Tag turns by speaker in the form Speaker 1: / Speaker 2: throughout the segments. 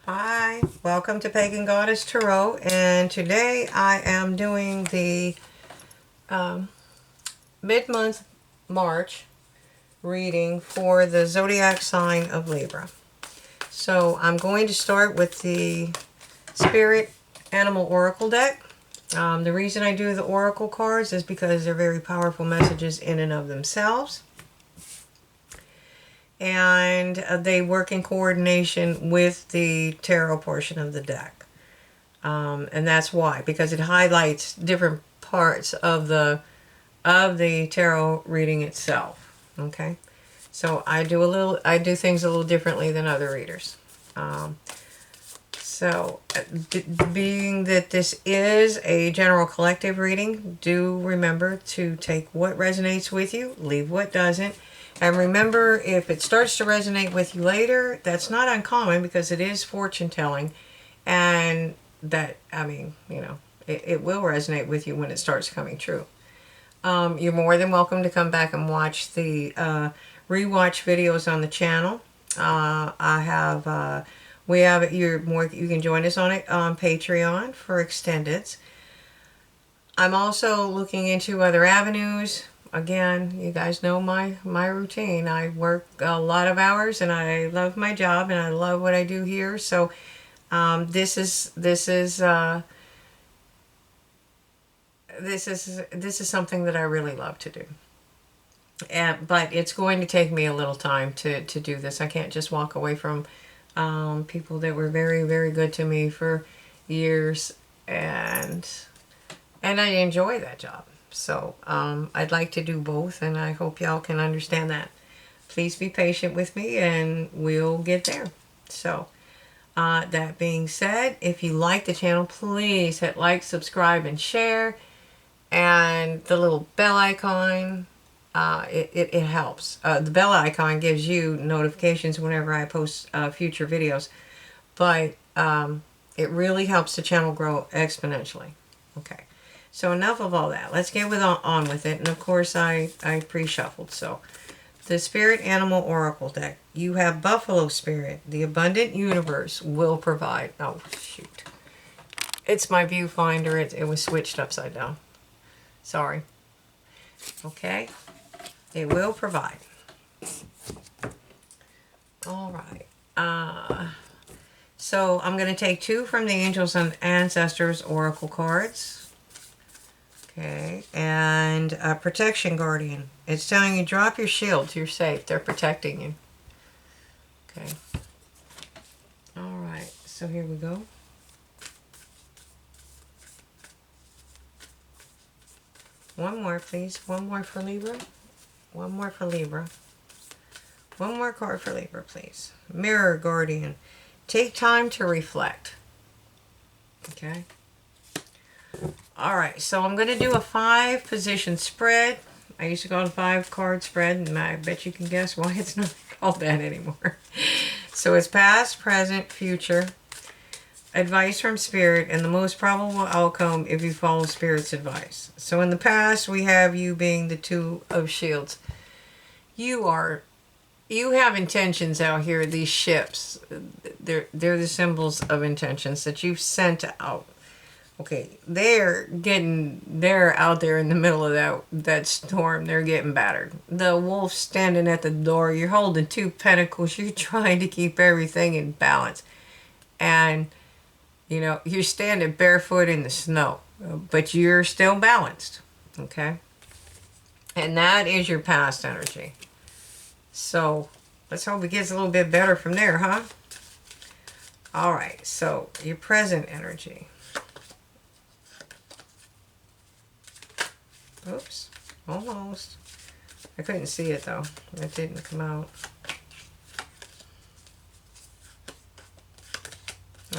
Speaker 1: Hi, welcome to Pagan Goddess Tarot, and today I am doing the mid-month March reading for the zodiac sign of Libra. So I'm going to start with the Spirit Animal Oracle deck. The reason I do the Oracle cards is because they're very powerful messages in and of themselves. And they work in coordination with the tarot portion of the deck. And that's why, because it highlights different parts of the tarot reading itself. Okay, so I do things a little differently than other readers. Being that this is a general collective reading, do remember to take what resonates with you, leave what doesn't. And remember, if it starts to resonate with you later, that's not uncommon because it is fortune telling. And that, it will resonate with you when it starts coming true. You're more than welcome to come back and watch the rewatch videos on the channel. You can join us on it on Patreon for extendeds. I'm also looking into other avenues. Again, you guys know my routine. I work a lot of hours and I love my job and I love what I do here. So this is something that I really love to do. But it's going to take me a little time to do this. I can't just walk away from people that were very, very good to me for years, and I enjoy that job. So I'd like to do both, and I hope y'all can understand that. Please be patient with me, and we'll get there. So that being said, if you like the channel, please hit like, subscribe, and share. And the little bell icon, it helps. The bell icon gives you notifications whenever I post future videos. But it really helps the channel grow exponentially. Okay. So enough of all that. Let's get on with it. And of course, I pre-shuffled. So the Spirit Animal Oracle deck. You have Buffalo Spirit. The abundant universe will provide. Oh, shoot. It's my viewfinder. It was switched upside down. Sorry. Okay. It will provide. All right. So I'm going to take two from the Angels and Ancestors Oracle cards. Okay, and Protection Guardian. It's telling you drop your shields. You're safe. They're protecting you. Okay. All right. So here we go. One more, please. One more for Libra. One more for Libra. One more card for Libra, please. Mirror Guardian. Take time to reflect. Okay. All right, so I'm going to do a 5-position spread. I used to call it a 5-card spread, and I bet you can guess why it's not called that anymore. So it's past, present, future, advice from Spirit, and the most probable outcome if you follow Spirit's advice. So in the past, we have you being the Two of Shields. You have intentions out here. These ships, they're the symbols of intentions that you've sent out. Okay, they're out there in the middle of that storm. They're getting battered. The wolf standing at the door. You're holding 2 pentacles. You're trying to keep everything in balance. And, you're standing barefoot in the snow. But you're still balanced. Okay? And that is your past energy. So, let's hope it gets a little bit better from there, huh? All right, so your present energy. Oops, almost. I couldn't see it though. It didn't come out.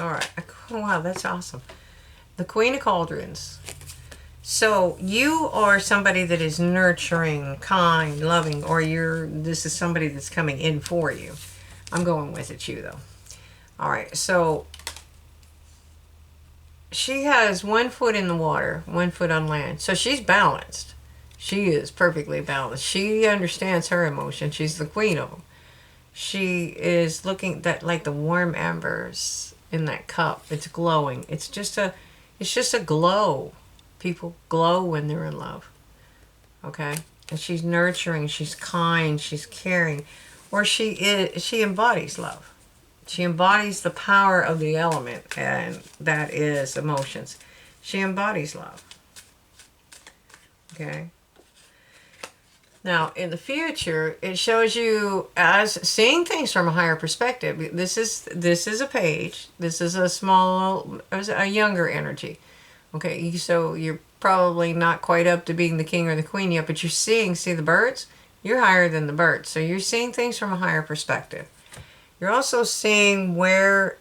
Speaker 1: All right. Oh, wow, that's awesome. The Queen of Cauldrons. So you are somebody that is nurturing, kind, loving, or this is somebody that's coming in for you. I'm going with it's you though. All right. So she has 1 foot in the water, 1 foot on land. So she's balanced. She is perfectly balanced. She understands her emotions. She's the queen of them. She is looking like the warm embers in that cup. It's glowing. It's just a glow. People glow when they're in love. Okay? And she's nurturing, she's kind, she's caring, or she embodies love. She embodies the power of the element, and that is emotions. She embodies love. Okay? Now, in the future, it shows you as seeing things from a higher perspective. This is a page. This is a younger energy. Okay, so you're probably not quite up to being the king or the queen yet, but see the birds? You're higher than the birds. So you're seeing things from a higher perspective. You're also seeing where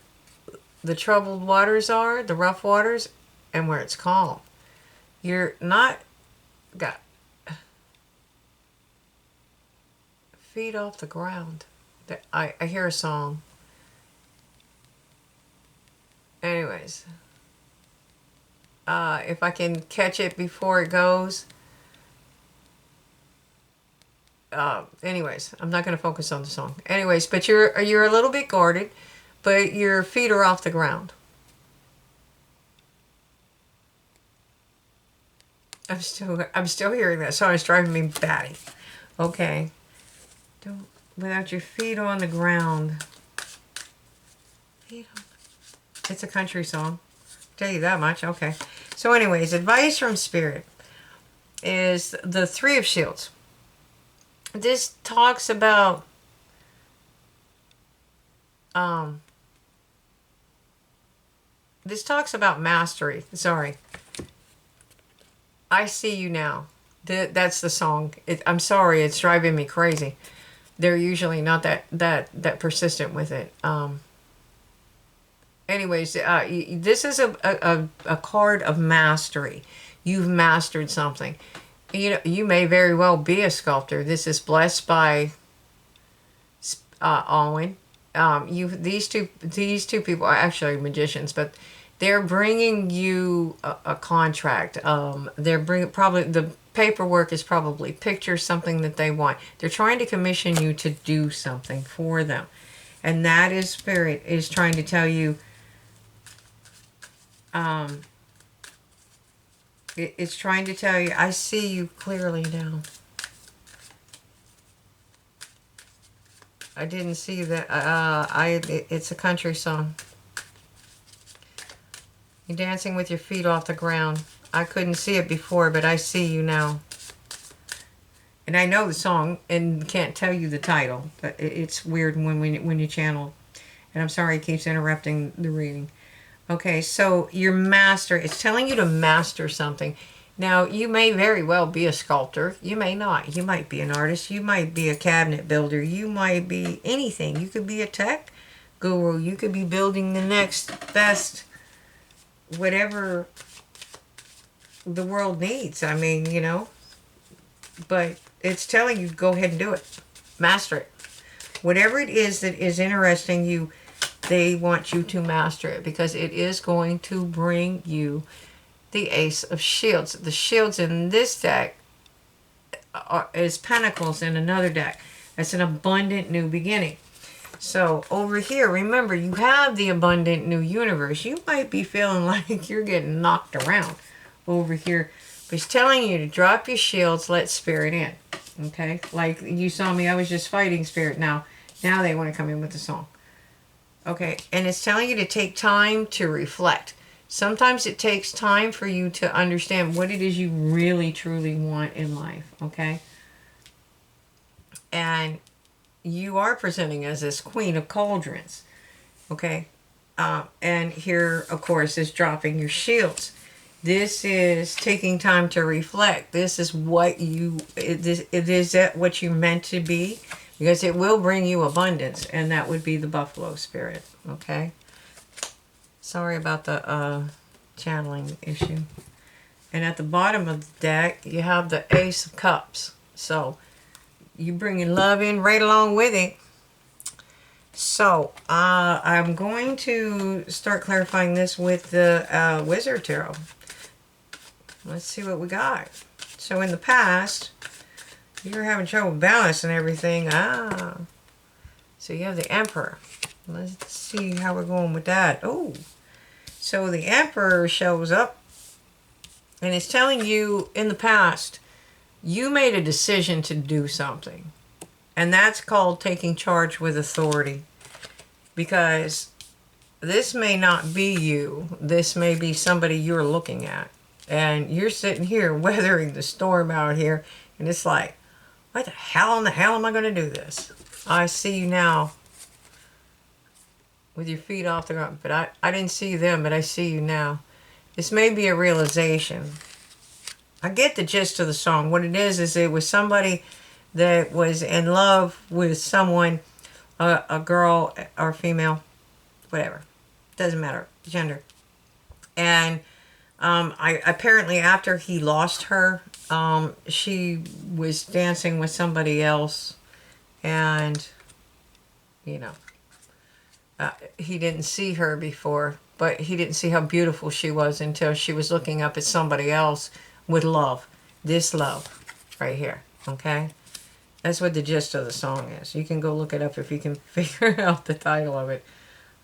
Speaker 1: the troubled waters are, the rough waters, and where it's calm. You're not got feet off the ground. I hear a song. Anyways, if I can catch it before it goes. Anyways, I'm not going to focus on the song. Anyways, but you're a little bit guarded, but your feet are off the ground. I'm still hearing that song. It's driving me batty. Okay. Without your feet on the ground. It's a country song. Tell you that much. Okay. So anyways, advice from Spirit is the Three of Shields. This talks about mastery. Sorry. I see you now. That's the song. I'm sorry, it's driving me crazy. They're usually not that persistent with it. Anyways, this is a card of mastery. You've mastered something. You may very well be a sculptor. This is blessed by Alwyn. These two people are actually magicians, but they're bringing you a contract. They're probably the paperwork is probably pictures, something that they want. They're trying to commission you to do something for them, and that is Spirit is trying to tell you. It's trying to tell you, I see you clearly now. I didn't see that. It's a country song. You're dancing with your feet off the ground. I couldn't see it before, but I see you now. And I know the song and can't tell you the title, but it's weird when you channel. And I'm sorry it keeps interrupting the reading. Okay, so it's telling you to master something. Now, you may very well be a sculptor. You may not. You might be an artist. You might be a cabinet builder. You might be anything. You could be a tech guru. You could be building the next best, whatever the world needs. I mean, but it's telling you, go ahead and do it. Master it. Whatever it is that is interesting you, they want you to master it because it is going to bring you the Ace of Shields. The shields in this deck is Pentacles in another deck. That's an abundant new beginning. So over here, remember, you have the abundant new universe. You might be feeling like you're getting knocked around over here. But it's telling you to drop your shields, let Spirit in. Okay? Like you saw me, I was just fighting Spirit. Now they want to come in with the song. Okay, and it's telling you to take time to reflect. Sometimes it takes time for you to understand what it is you really, truly want in life, okay? And you are presenting as this Queen of Cauldrons, okay? And here, of course, is dropping your shields. This is taking time to reflect. This is what is that what you meant to be? Because it will bring you abundance, and that would be the Buffalo Spirit, okay? Sorry about the channeling issue. And at the bottom of the deck, you have the Ace of Cups. So, you bringing love in right along with it. So, I'm going to start clarifying this with the Wizard Tarot. Let's see what we got. So, in the past, you're having trouble balancing everything. So you have the Emperor. Let's see how we're going with that. Oh, so the Emperor shows up and it's telling you in the past, you made a decision to do something. And that's called taking charge with authority. Because this may not be you. This may be somebody you're looking at. And you're sitting here weathering the storm out here. And it's like, what the hell in the hell am I going to do this? I see you now with your feet off the ground. But I didn't see them, but I see you now. This may be a realization. I get the gist of the song. What it is it was somebody that was in love with someone, a girl or female, whatever. Doesn't matter, gender. And I apparently after he lost her, she was dancing with somebody else, and you know, he didn't see her before, but he didn't see how beautiful she was until she was looking up at somebody else with love. This love right here, okay? That's what the gist of the song is. You can go look it up if you can figure out the title of it.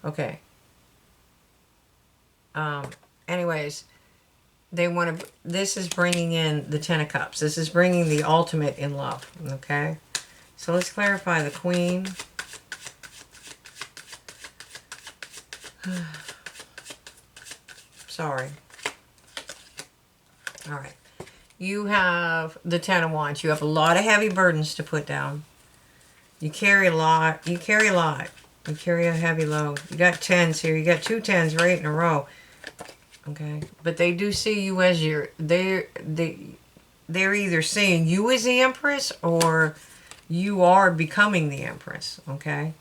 Speaker 1: Okay. Anyways, they want to. This is bringing in the Ten of Cups. This is bringing the ultimate in love. Okay. So let's clarify the Queen. Sorry. All right. You have the Ten of Wands. You have a lot of heavy burdens to put down. You carry a lot. You carry a lot. You carry a heavy load. You got tens here. You got 2 tens right in a row. Okay. But they do see you as your... They're either seeing you as the Empress or you are becoming the Empress. Okay.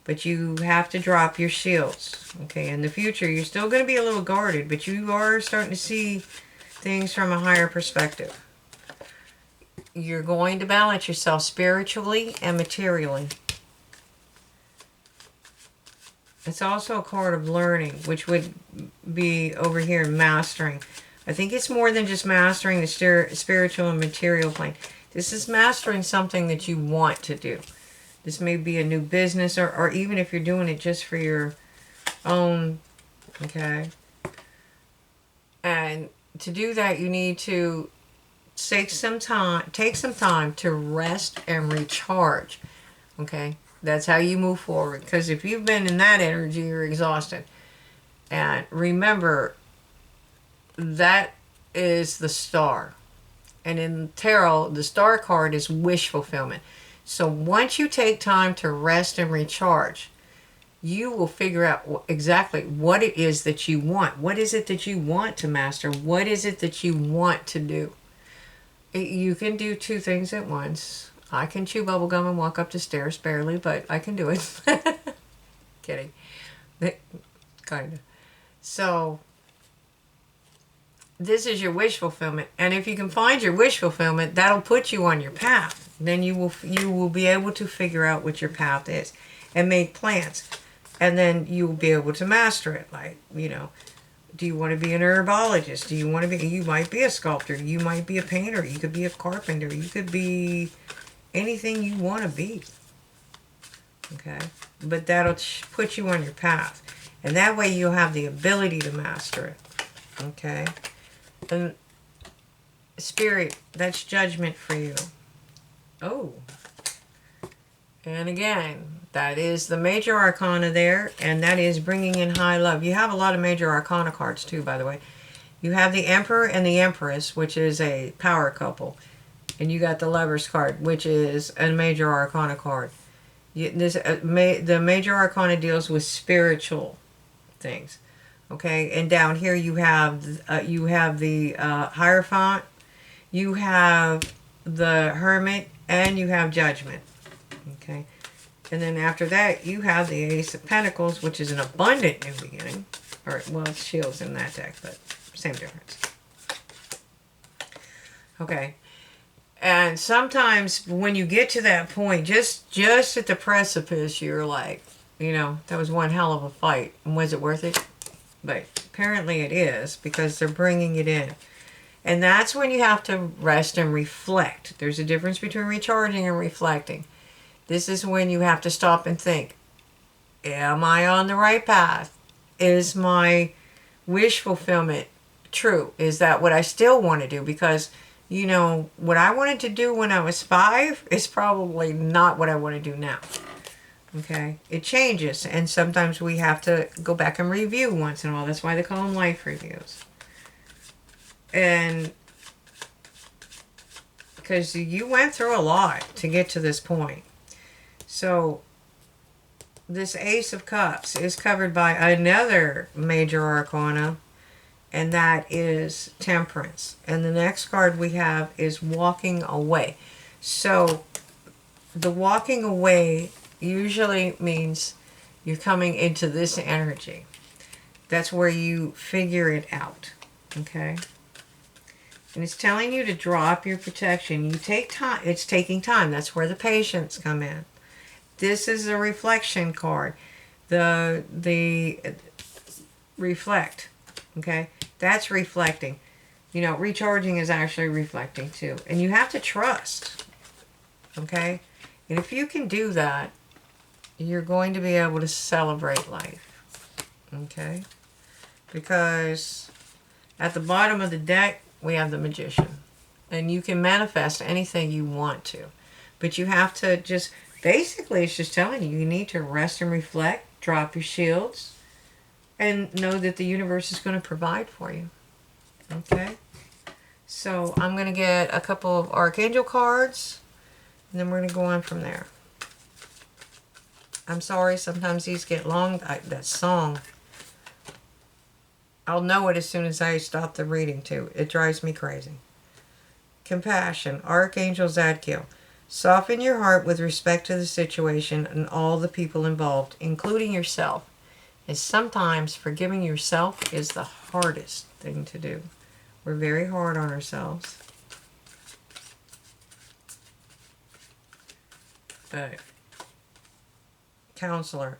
Speaker 1: But you have to drop your shields. Okay. In the future, you're still going to be a little guarded, but you are starting to see things from a higher perspective. You're going to balance yourself spiritually and materially. It's also a card of learning, which would be over here mastering. I think it's more than just mastering the spiritual and material plane. This is mastering something that you want to do. This may be a new business, or even if you're doing it just for your own, okay? And to do that, you need to take some time to rest and recharge, okay? That's how you move forward. Because if you've been in that energy, you're exhausted. And remember, that is the star. And in tarot, the star card is wish fulfillment. So once you take time to rest and recharge, you will figure out exactly what it is that you want. What is it that you want to master? What is it that you want to do? You can do 2 things at once. I can chew bubblegum and walk up the stairs barely, but I can do it. Kidding. Kind of. So, this is your wish fulfillment. And if you can find your wish fulfillment, that'll put you on your path. Then you will be able to figure out what your path is and make plans. And then you will be able to master it. Like, you know, do you want to be an herbologist? Do you want to be, you might be a sculptor. You might be a painter. You could be a carpenter. You could be anything you want to be. Okay? But that'll put you on your path. And that way you'll have the ability to master it. Okay? And Spirit, that's judgment for you. Oh. And again, that is the major arcana there, and that is bringing in high love. You have a lot of major arcana cards too, by the way. You have the Emperor and the Empress, which is a power couple. And you got the Lover's card, which is a major arcana card. The major arcana deals with spiritual things. Okay, and down here you have the Hierophant, you have the Hermit, and you have Judgment. Okay, and then after that you have the Ace of Pentacles, which is an abundant new beginning. Or, well, it's shields in that deck, but same difference. Okay, and sometimes when you get to that point, just at the precipice, you're like, you know, that was one hell of a fight, and was it worth it? But apparently it is, because they're bringing it in. And that's when you have to rest and reflect. There's a difference between recharging and reflecting. This is when you have to stop and think. Am I on the right path? Is my wish fulfillment true? Is that what I still want to do? Because, you know, what I wanted to do when I was 5 is probably not what I want to do now. Okay? It changes, and sometimes we have to go back and review once in a while. That's why they call them life reviews. And because you went through a lot to get to this point. So this Ace of Cups is covered by another major arcana, and that is Temperance. And the next card we have is Walking Away. So the walking away usually means you're coming into this energy. That's where you figure it out. Okay? And it's telling you to drop your protection. You take time. It's taking time. That's where the patience come in. This is a reflection card. The reflect. Okay? That's reflecting. You know, recharging is actually reflecting too. And you have to trust. Okay? And if you can do that, you're going to be able to celebrate life. Okay? Because at the bottom of the deck, we have the Magician. And you can manifest anything you want to. But you have to just, basically it's just telling you, you need to rest and reflect, drop your shields, and know that the universe is going to provide for you. Okay? So I'm going to get a couple of Archangel cards, and then we're going to go on from there. I'm sorry, sometimes these get long. That song, I'll know it as soon as I stop the reading too. It drives me crazy. Compassion, Archangel Zadkiel. Soften your heart with respect to the situation and all the people involved, including yourself. And sometimes forgiving yourself is the hardest thing to do. We're very hard on ourselves. But Counselor,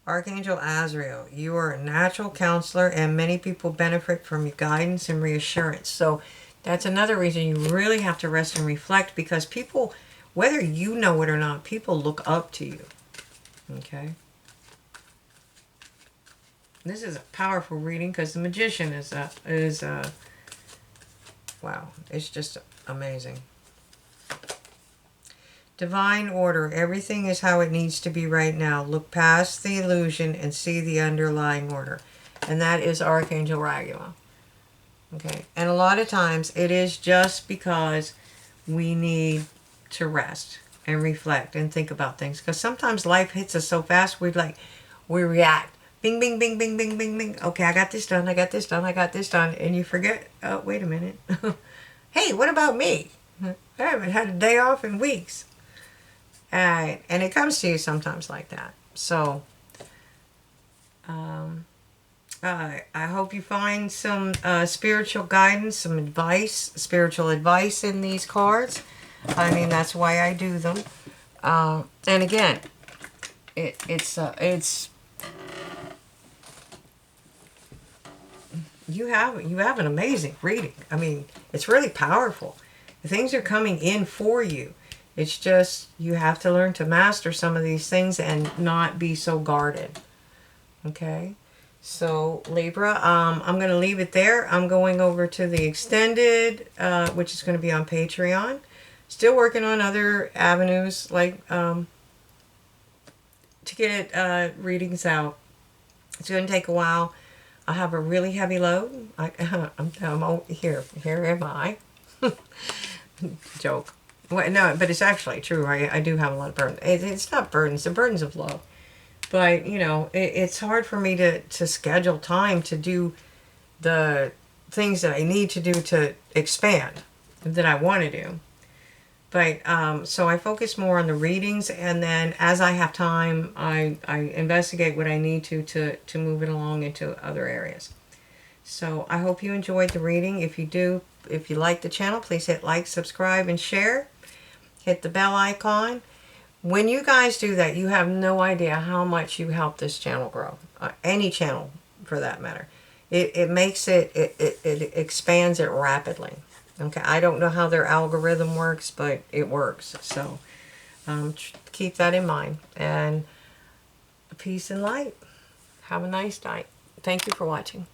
Speaker 1: Archangel Azrael, you are a natural counselor and many people benefit from your guidance and reassurance. So that's another reason you really have to rest and reflect, because people, whether you know it or not, people look up to you. Okay? This is a powerful reading because the Magician is wow, it's just amazing. Divine order. Everything is how it needs to be right now. Look past the illusion and see the underlying order. And that is Archangel Raguel. Okay. And a lot of times it is just because we need to rest and reflect and think about things. Because sometimes life hits us so fast, we react. Bing, bing, bing, bing, bing, bing, bing. Okay, I got this done, I got this done, I got this done. And you forget, oh, wait a minute. Hey, what about me? I haven't had a day off in weeks. And it comes to you sometimes like that. So, I hope you find some spiritual guidance, some advice, spiritual advice in these cards. I mean, that's why I do them. And again, it's you have an amazing reading. I mean, it's really powerful. Things are coming in for you. It's just you have to learn to master some of these things and not be so guarded. Okay? So, Libra, I'm going to leave it there. I'm going over to the extended, which is going to be on Patreon. Still working on other avenues, like to get readings out. It's going to take a while. I have a really heavy load. I'm here am I. Joke. Well, no, but it's actually true. I do have a lot of burdens. It's not burdens. The burdens of love. But, you know, it's hard for me to schedule time to do the things that I need to do to expand, that I want to do. But, so I focus more on the readings, and then as I have time, I investigate what I need to move it along into other areas. So I hope you enjoyed the reading. If you do, if you like the channel, please hit like, subscribe, and share. Hit the bell icon. When you guys do that, you have no idea how much you help this channel grow. Any channel, for that matter. It makes it expands it rapidly. Okay, I don't know how their algorithm works, but it works. So keep that in mind. And peace and light. Have a nice night. Thank you for watching.